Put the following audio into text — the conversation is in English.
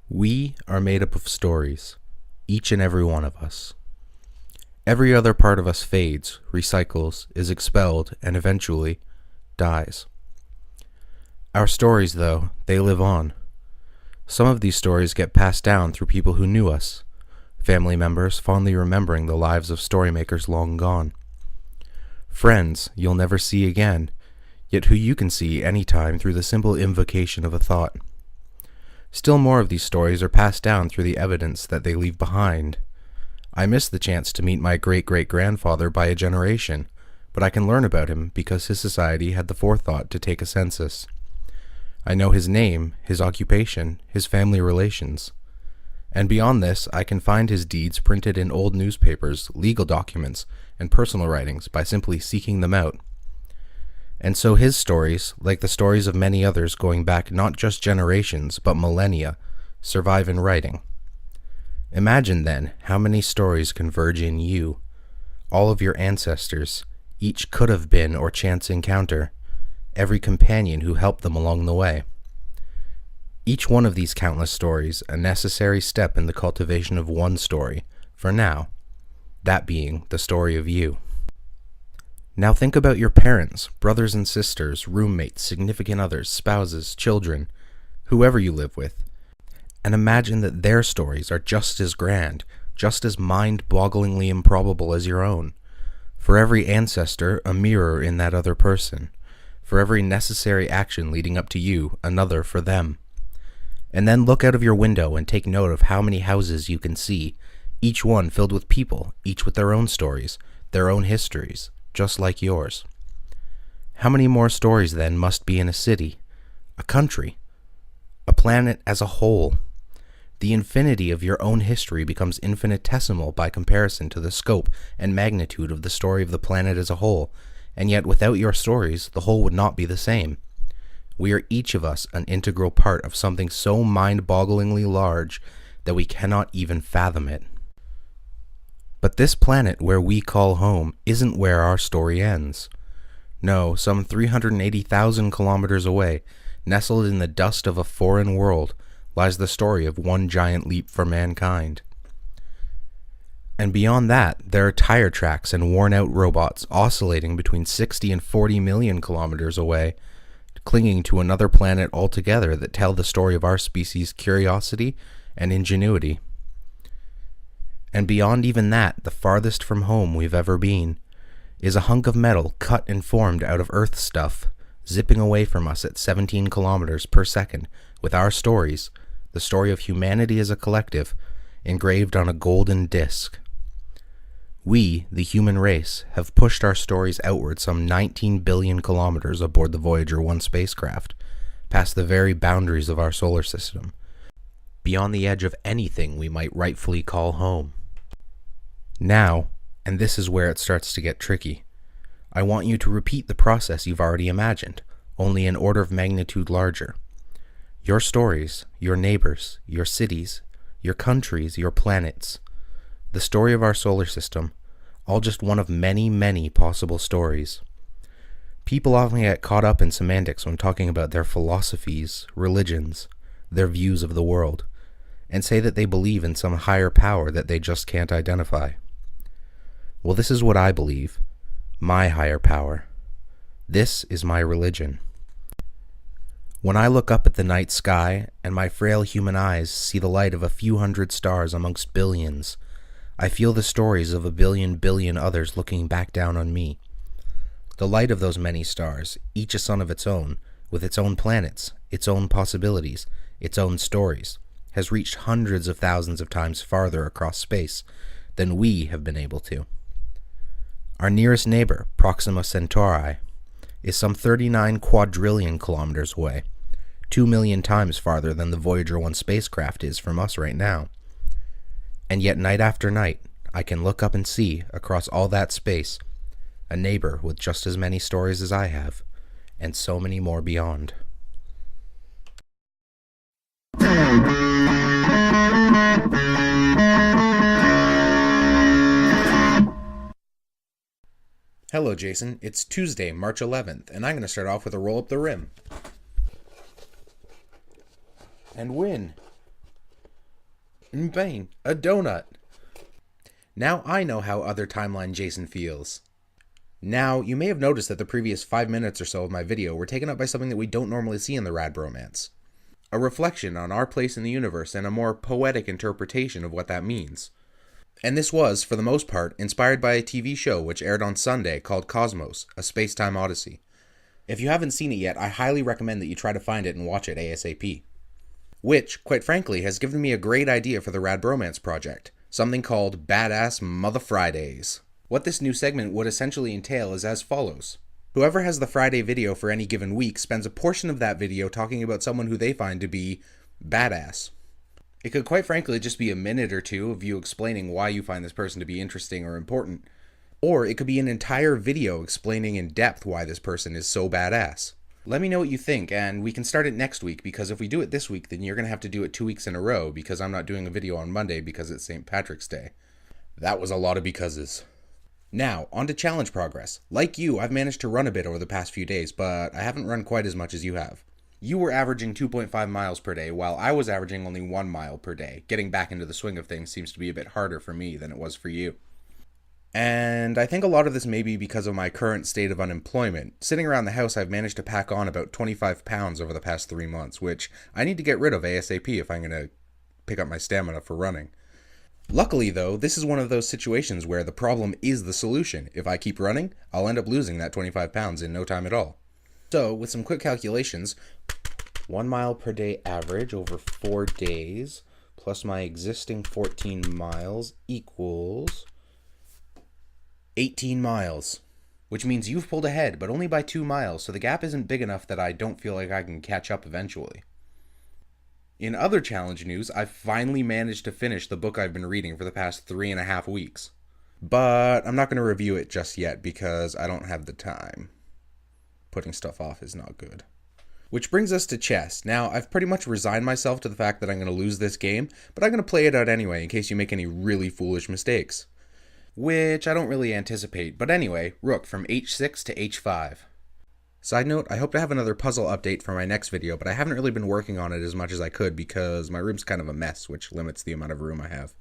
We are made up of stories, each and every one of us. Every other part of us fades, recycles, is expelled, and eventually dies. Our stories, though, they live on. Some of these stories get passed down through people who knew us, family members fondly remembering the lives of storymakers long gone. Friends you'll never see again, yet who you can see anytime through the simple invocation of a thought. Still more of these stories are passed down through the evidence that they leave behind. I missed the chance to meet my great-great-grandfather by a generation, but I can learn about him because his society had the forethought to take a census. I know his name, his occupation, his family relations. And beyond this, I can find his deeds printed in old newspapers, legal documents, and personal writings by simply seeking them out. And so his stories, like the stories of many others going back not just generations, but millennia, survive in writing. Imagine, then, how many stories converge in you, all of your ancestors, each could have been or chance encounter, every companion who helped them along the way. Each one of these countless stories a necessary step in the cultivation of one story, for now, that being the story of you. Now think about your parents, brothers and sisters, roommates, significant others, spouses, children, whoever you live with, and imagine that their stories are just as grand, just as mind-bogglingly improbable as your own. For every ancestor, a mirror in that other person. For every necessary action leading up to you, another for them. And then look out of your window and take note of how many houses you can see, each one filled with people, each with their own stories, their own histories, just like yours. How many more stories, then, must be in a city, a country, a planet as a whole? The infinity of your own history becomes infinitesimal by comparison to the scope and magnitude of the story of the planet as a whole, and yet without your stories, the whole would not be the same. We are each of us an integral part of something so mind-bogglingly large that we cannot even fathom it. But this planet where we call home isn't where our story ends. No, some 380,000 kilometers away, nestled in the dust of a foreign world, lies the story of one giant leap for mankind. And beyond that, there are tire tracks and worn-out robots oscillating between 60 and 40 million kilometers away, clinging to another planet altogether that tell the story of our species' curiosity and ingenuity. And beyond even that, the farthest from home we've ever been, is a hunk of metal cut and formed out of Earth stuff, zipping away from us at 17 kilometers per second, with our stories, the story of humanity as a collective, engraved on a golden disc. We, the human race, have pushed our stories outward some 19 billion kilometers aboard the Voyager 1 spacecraft, past the very boundaries of our solar system, beyond the edge of anything we might rightfully call home. Now, and this is where it starts to get tricky, I want you to repeat the process you've already imagined, only an order of magnitude larger. Your stories, your neighbors, your cities, your countries, your planets, the story of our solar system, all just one of many, many possible stories. People often get caught up in semantics when talking about their philosophies, religions, their views of the world, and say that they believe in some higher power that they just can't identify. Well, this is what I believe, my higher power. This is my religion. When I look up at the night sky and my frail human eyes see the light of a few hundred stars amongst billions, I feel the stories of a billion others looking back down on me. The light of those many stars, each a sun of its own, with its own planets, its own possibilities, its own stories, has reached hundreds of thousands of times farther across space than we have been able to. Our nearest neighbor, Proxima Centauri, is some 39 quadrillion kilometers away, 2 million times farther than the Voyager 1 spacecraft is from us right now. And yet night after night, I can look up and see, across all that space, a neighbor with just as many stories as I have, and so many more beyond. Hello, Jason. It's Tuesday, March 11th, and I'm going to start off with a roll up the rim. And win. Bang, a donut. Now I know how other timeline Jason feels. Now, you may have noticed that the previous 5 minutes or so of my video were taken up by something that we don't normally see in the Rad Bromance. A reflection on our place in the universe and a more poetic interpretation of what that means. And this was, for the most part, inspired by a TV show which aired on Sunday called Cosmos, A Space-Time Odyssey. If you haven't seen it yet, I highly recommend that you try to find it and watch it ASAP. Which, quite frankly, has given me a great idea for the Rad Bromance project, something called Badass Mother Fridays. What this new segment would essentially entail is as follows. Whoever has the Friday video for any given week spends a portion of that video talking about someone who they find to be badass. It could quite frankly just be a minute or two of you explaining why you find this person to be interesting or important. Or it could be an entire video explaining in depth why this person is so badass. Let me know what you think, and we can start it next week, because if we do it this week, then you're going to have to do it 2 weeks in a row, because I'm not doing a video on Monday because it's St. Patrick's Day. That was a lot of becauses. Now, on to challenge progress. Like you, I've managed to run a bit over the past few days, but I haven't run quite as much as you have. You were averaging 2.5 miles per day, while I was averaging only 1 mile per day. Getting back into the swing of things seems to be a bit harder for me than it was for you. And I think a lot of this may be because of my current state of unemployment. Sitting around the house, I've managed to pack on about 25 pounds over the past 3 months, which I need to get rid of ASAP if I'm going to pick up my stamina for running. Luckily, though, this is one of those situations where the problem is the solution. If I keep running, I'll end up losing that 25 pounds in no time at all. So, with some quick calculations, 1 mile per day average over 4 days, plus my existing 14 miles equals 18 miles. Which means you've pulled ahead, but only by 2 miles, so the gap isn't big enough that I don't feel like I can catch up eventually. In other challenge news, I've finally managed to finish the book I've been reading for the past 3.5 weeks. But I'm not going to review it just yet because I don't have the time. Putting stuff off is not good. Which brings us to chess. Now, I've pretty much resigned myself to the fact that I'm going to lose this game, but I'm going to play it out anyway in case you make any really foolish mistakes. Which I don't really anticipate, but anyway, rook from h6 to h5. Side note, I hope to have another puzzle update for my next video, but I haven't really been working on it as much as I could because my room's kind of a mess, which limits the amount of room I have.